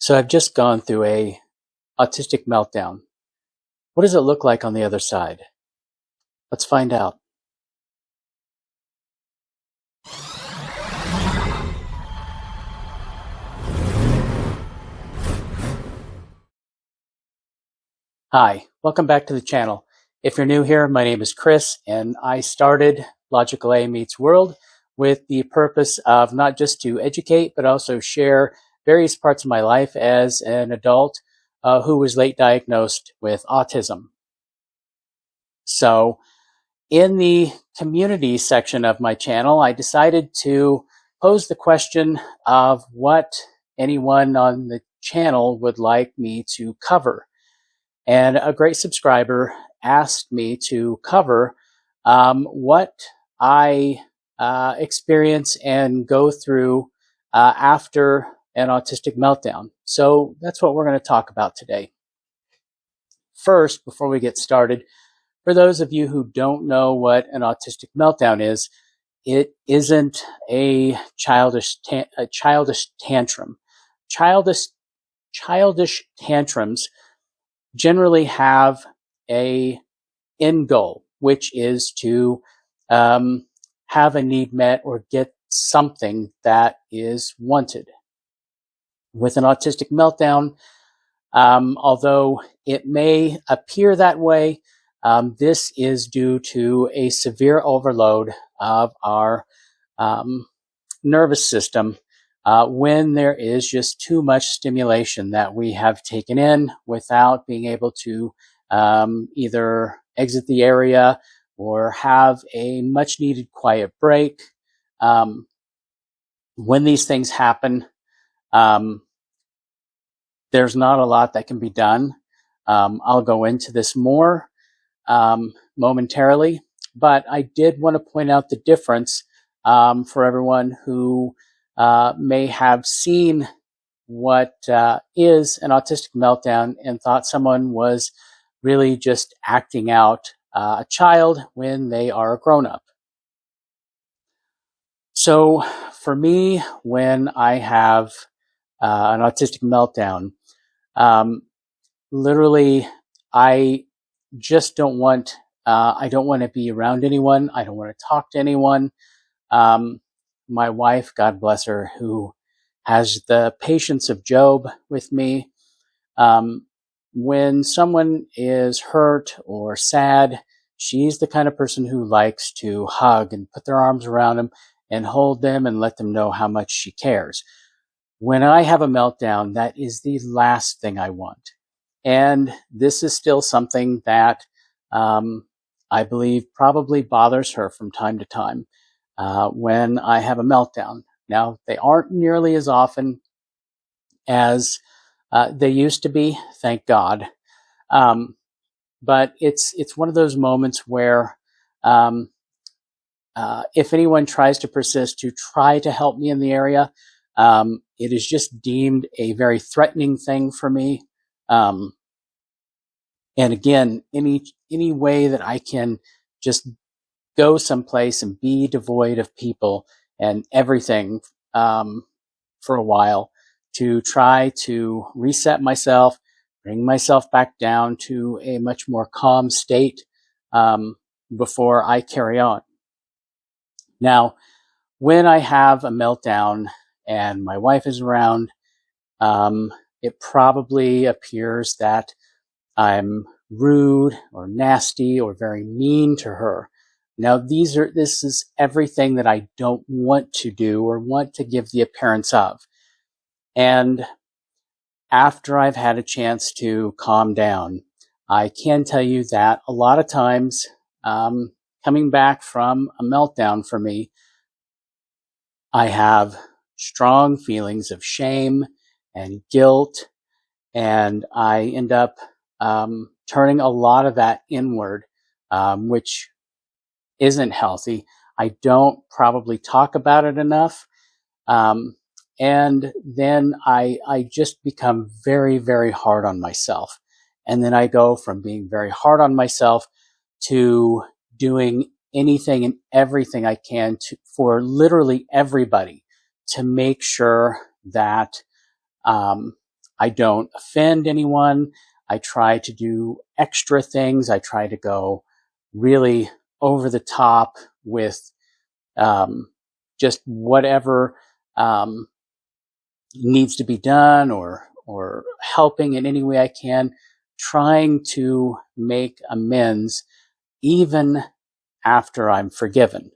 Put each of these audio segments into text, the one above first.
So I've just gone through a autistic meltdown. What does it look like on the other side? Let's find out. Hi, welcome back to the channel. If you're new here, my name is Chris, and I started Logical A Meets World with the purpose of not just to educate, but also share various parts of my life as an adult who was late diagnosed with autism. So in the community section of my channel, I decided to pose the question of what anyone on the channel would like me to cover. And a great subscriber asked me to cover what I experience and go through after an autistic meltdown. So that's what we're going to talk about today. First, before we get started, for those of you who don't know what an autistic meltdown is, it isn't a childish tantrum. Childish tantrums generally have a end goal, which is to have a need met or get something that is wanted. With an autistic meltdown, although it may appear that way, this is due to a severe overload of our nervous system when there is just too much stimulation that we have taken in without being able to either exit the area or have a much needed quiet break. When these things happen, there's not a lot that can be done. I'll go into this more momentarily, but I did want to point out the difference for everyone who may have seen what is an autistic meltdown and thought someone was really just acting out a child when they are a grown-up. So for me, when I have an autistic meltdown, literally, I just don't want, I don't want to be around anyone. I don't want to talk to anyone. My wife, God bless her, who has the patience of Job with me. When someone is hurt or sad, she's the kind of person who likes to hug and put their arms around them and hold them and let them know how much she cares. When I have a meltdown, that is the last thing I want. And this is still something that I believe probably bothers her from time to time when I have a meltdown. Now, they aren't nearly as often as they used to be, thank God. But it's one of those moments where if anyone tries to persist to try to help me in the area, it is just deemed a very threatening thing for me. And again, any way that I can just go someplace and be devoid of people and everything for a while to try to reset myself, bring myself back down to a much more calm state before I carry on. Now, when I have a meltdown and my wife is around, it probably appears that I'm rude or nasty or very mean to her. Now, this is everything that I don't want to do or want to give the appearance of. And after I've had a chance to calm down, I can tell you that a lot of times, coming back from a meltdown for me, I have strong feelings of shame and guilt, and I end up turning a lot of that inward, which isn't healthy. I don't probably talk about it enough. And then I just become very, very hard on myself. And then I go from being very hard on myself to doing anything and everything I can for literally everybody to make sure that I don't offend anyone. I try to do extra things. I try to go really over the top with just whatever needs to be done, or helping in any way I can, trying to make amends even after I'm forgiven.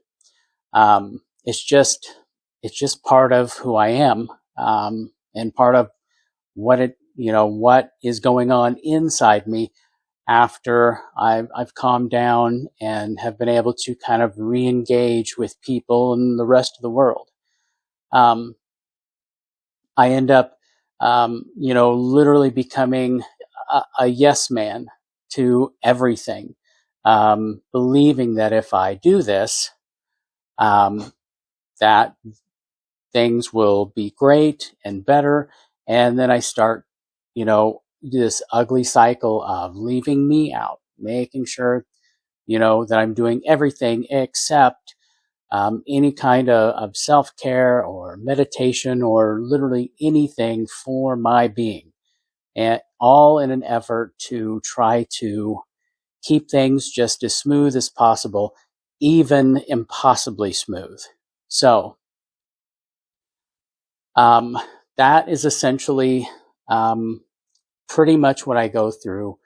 It's just part of who I am, and part of what is going on inside me after I've calmed down and have been able to kind of re-engage with people and the rest of the world. I end up, literally becoming a yes man to everything, believing that if I do this, that things will be great and better. And then I start, this ugly cycle of leaving me out, making sure, that I'm doing everything except any kind of self-care or meditation or literally anything for my being, and all in an effort to try to keep things just as smooth as possible, even impossibly smooth. So that is essentially pretty much what I go through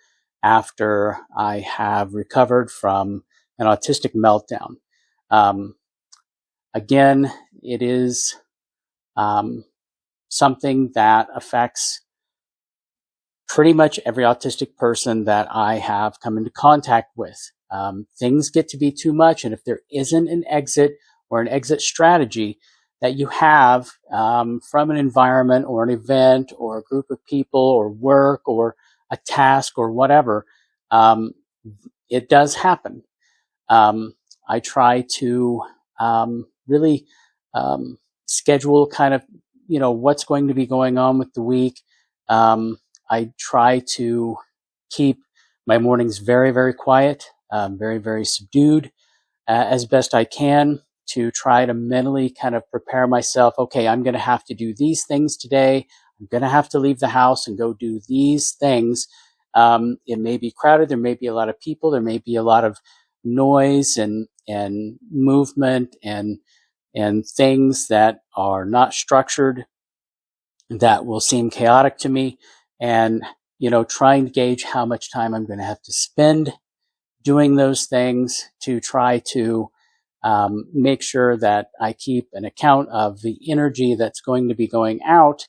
after I have recovered from an autistic meltdown. Again, it is something that affects pretty much every autistic person that I have come into contact with. Things get to be too much, and if there isn't an exit or an exit strategy that you have from an environment or an event or a group of people or work or a task or whatever, it does happen. I try to really schedule kind of, what's going to be going on with the week. I try to keep my mornings very, very quiet, very, very subdued as best I can, to try to mentally kind of prepare myself. Okay, I'm going to have to do these things today. I'm going to have to leave the house and go do these things. It may be crowded. There may be a lot of people. There may be a lot of noise and movement and things that are not structured, that will seem chaotic to me. And, trying to gauge how much time I'm going to have to spend doing those things, to try to make sure that I keep an account of the energy that's going to be going out,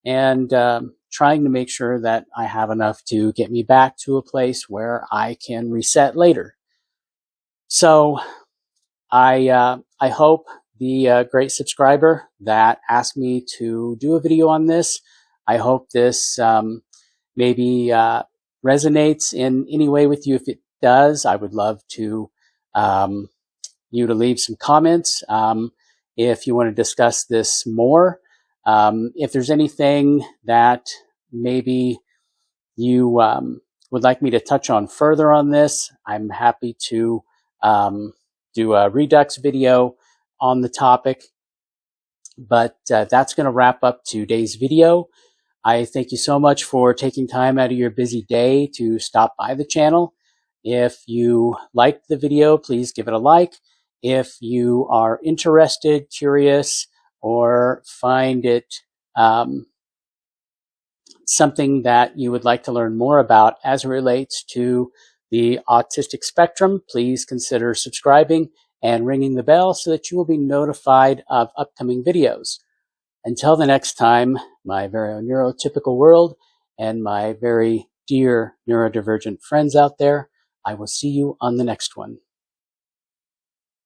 and trying to make sure that I have enough to get me back to a place where I can reset later. So I hope the great subscriber that asked me to do a video on this, I hope this maybe resonates in any way with you. If it does, I would love to you to leave some comments if you want to discuss this more. If there's anything that maybe you would like me to touch on further on this, I'm happy to do a Redux video on the topic. But that's going to wrap up today's video. I thank you so much for taking time out of your busy day to stop by the channel. If you liked the video, please give it a like. If you are interested, curious, or find it something that you would like to learn more about as it relates to the autistic spectrum, please consider subscribing and ringing the bell so that you will be notified of upcoming videos. Until the next time, my very own neurotypical world and my very dear neurodivergent friends out there, I will see you on the next one.